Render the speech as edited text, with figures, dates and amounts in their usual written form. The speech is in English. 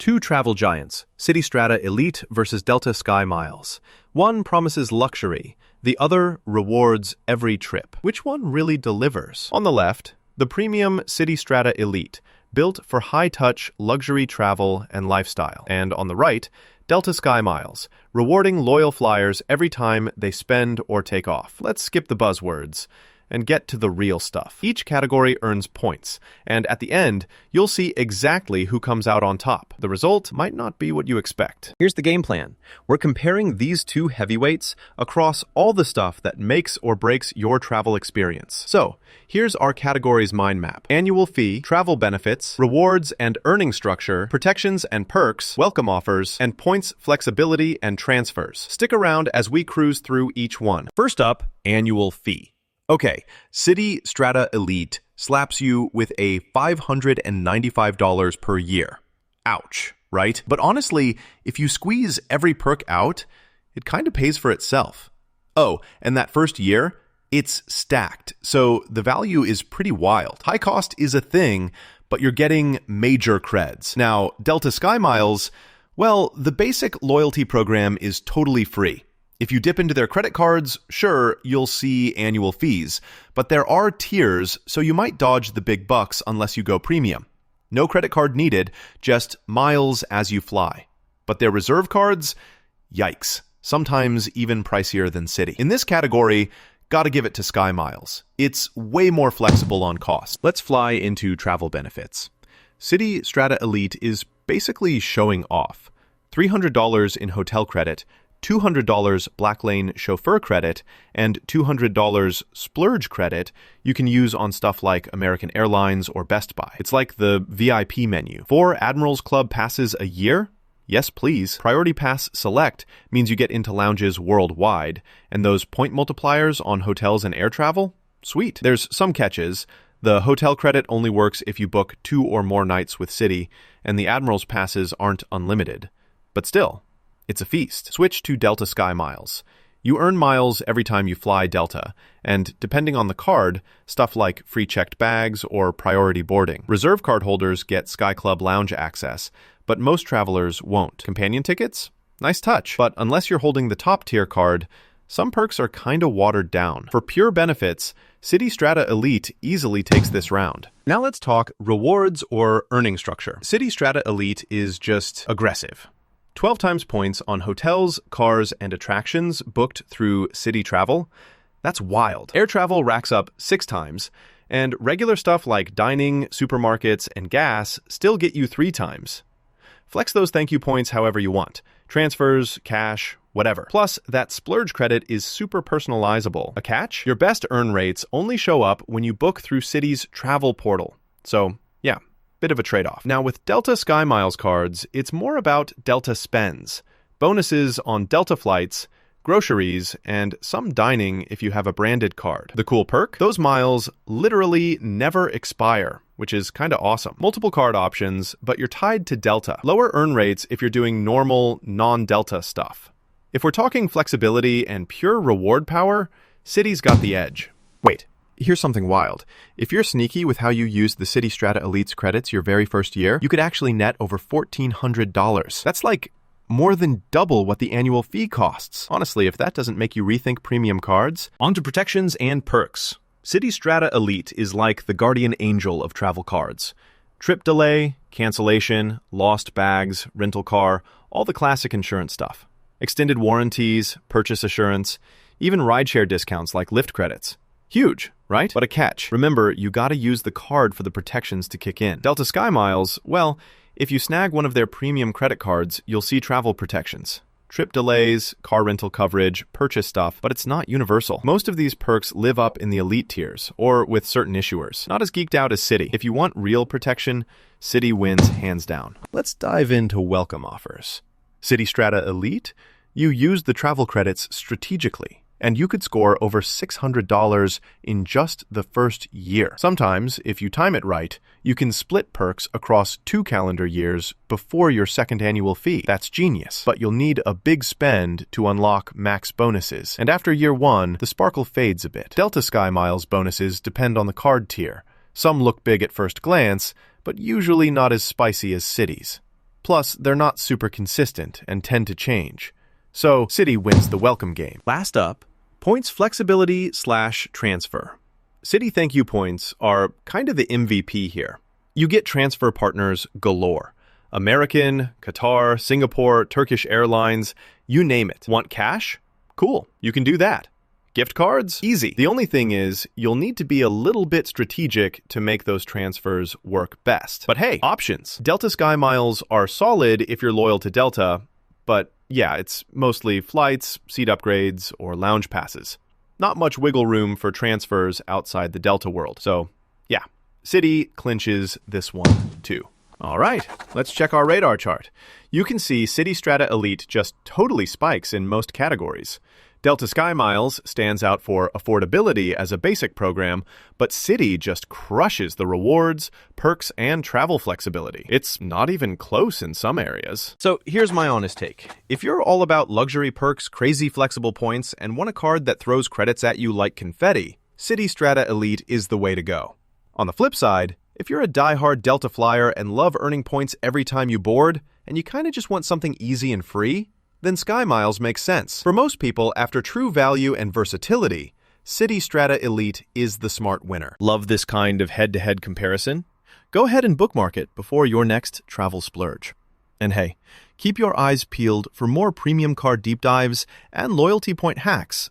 Two travel giants, Citi Strata Elite versus Delta SkyMiles. One promises luxury, the other rewards every trip. Which one really delivers? On the left, the premium Citi Strata Elite, built for high-touch luxury travel and lifestyle. And on the right, Delta SkyMiles, rewarding loyal flyers every time they spend or take off. Let's skip the buzzwords and get to the real stuff. Each category earns points, and at the end, you'll see exactly who comes out on top. The result might not be what you expect. Here's the game plan. We're comparing these two heavyweights across all the stuff that makes or breaks your travel experience. So, here's our categories mind map. Annual fee, travel benefits, rewards and earning structure, protections and perks, welcome offers, and points, flexibility, and transfers. Stick around as we cruise through each one. First up, annual fee. Okay, Citi Strata Elite slaps you with a $595 per year. Ouch, right? But honestly, if you squeeze every perk out, it kind of pays for itself. Oh, and that first year, it's stacked, so the value is pretty wild. High cost is a thing, but you're getting major creds. Now, Delta SkyMiles, well, the basic loyalty program is totally free. If you dip into their credit cards, sure, you'll see annual fees, but there are tiers, so you might dodge the big bucks unless you go premium. No credit card needed, just miles as you fly. But their reserve cards? Yikes. Sometimes even pricier than Citi. In this category, gotta give it to SkyMiles. It's way more flexible on cost. Let's fly into travel benefits. Citi Strata Elite is basically showing off. $300 in hotel credit, $200 Black Lane chauffeur credit, and $200 splurge credit you can use on stuff like American Airlines or Best Buy. It's like the VIP menu. 4 Admirals Club passes a year? Yes, please. Priority Pass Select means you get into lounges worldwide, and those point multipliers on hotels and air travel? Sweet. There's some catches. The hotel credit only works if you book 2 or more nights with Citi, and the Admirals passes aren't unlimited. But still, it's a feast. Switch to Delta SkyMiles. You earn miles every time you fly Delta, and depending on the card, stuff like free checked bags or priority boarding. Reserve card holders get Sky Club lounge access, but most travelers won't. Companion tickets? Nice touch. But unless you're holding the top tier card, some perks are kinda watered down. For pure benefits, Citi Strata Elite easily takes this round. Now let's talk rewards or earning structure. Citi Strata Elite is just aggressive. 12 times points on hotels, cars, and attractions booked through Citi Travel. That's wild. Air travel racks up 6 times, and regular stuff like dining, supermarkets, and gas still get you 3 times. Flex those thank you points however you want. Transfers, cash, whatever. Plus, that splurge credit is super personalizable. A catch? Your best earn rates only show up when you book through Citi's travel portal. So, yeah. Bit of a trade-off. Now, with Delta SkyMiles cards, it's more about Delta spends. Bonuses on Delta flights, groceries, and some dining if you have a branded card. The cool perk? Those miles literally never expire, which is kinda awesome. Multiple card options, but you're tied to Delta. Lower earn rates if you're doing normal, non-Delta stuff. If we're talking flexibility and pure reward power, Citi's got the edge. Wait. Here's something wild. If you're sneaky with how you use the Citi Strata Elite's credits your very first year, you could actually net over $1,400. That's like more than double what the annual fee costs. Honestly, if that doesn't make you rethink premium cards. On to protections and perks. Citi Strata Elite is like the guardian angel of travel cards. Trip delay, cancellation, lost bags, rental car, all the classic insurance stuff. Extended warranties, purchase assurance, even rideshare discounts like Lyft credits. Huge, right? But a catch. Remember, you gotta use the card for the protections to kick in. Delta SkyMiles, well, if you snag one of their premium credit cards, you'll see travel protections. Trip delays, car rental coverage, purchase stuff, but it's not universal. Most of these perks live up in the elite tiers, or with certain issuers. Not as geeked out as Citi. If you want real protection, Citi wins hands down. Let's dive into welcome offers. Citi Strata Elite? You use the travel credits strategically, and you could score over $600 in just the first year. Sometimes, if you time it right, you can split perks across 2 calendar years before your second annual fee. That's genius. But you'll need a big spend to unlock max bonuses. And after year 1, the sparkle fades a bit. Delta SkyMiles bonuses depend on the card tier. Some look big at first glance, but usually not as spicy as Citi's. Plus, they're not super consistent and tend to change. So, Citi wins the welcome game. Last up, points flexibility/transfer. Citi Thank You points are kind of the MVP here. You get transfer partners galore. American, Qatar, Singapore, Turkish Airlines, you name it. Want cash? Cool, you can do that. Gift cards? Easy. The only thing is, you'll need to be a little bit strategic to make those transfers work best. But hey, options. Delta SkyMiles are solid if you're loyal to Delta, but yeah, it's mostly flights, seat upgrades, or lounge passes. Not much wiggle room for transfers outside the Delta world. So yeah, Citi clinches this one too. All right, let's check our radar chart. You can see Citi Strata Elite just totally spikes in most categories. Delta SkyMiles stands out for affordability as a basic program, but Citi just crushes the rewards, perks, and travel flexibility. It's not even close in some areas. So here's my honest take. If you're all about luxury perks, crazy flexible points, and want a card that throws credits at you like confetti, Citi Strata Elite is the way to go. On the flip side, if you're a die-hard Delta flyer and love earning points every time you board, and you kind of just want something easy and free, then SkyMiles makes sense. For most people, after true value and versatility, Citi Strata Elite is the smart winner. Love this kind of head-to-head comparison? Go ahead and bookmark it before your next travel splurge. And hey, keep your eyes peeled for more premium card deep dives and loyalty point hacks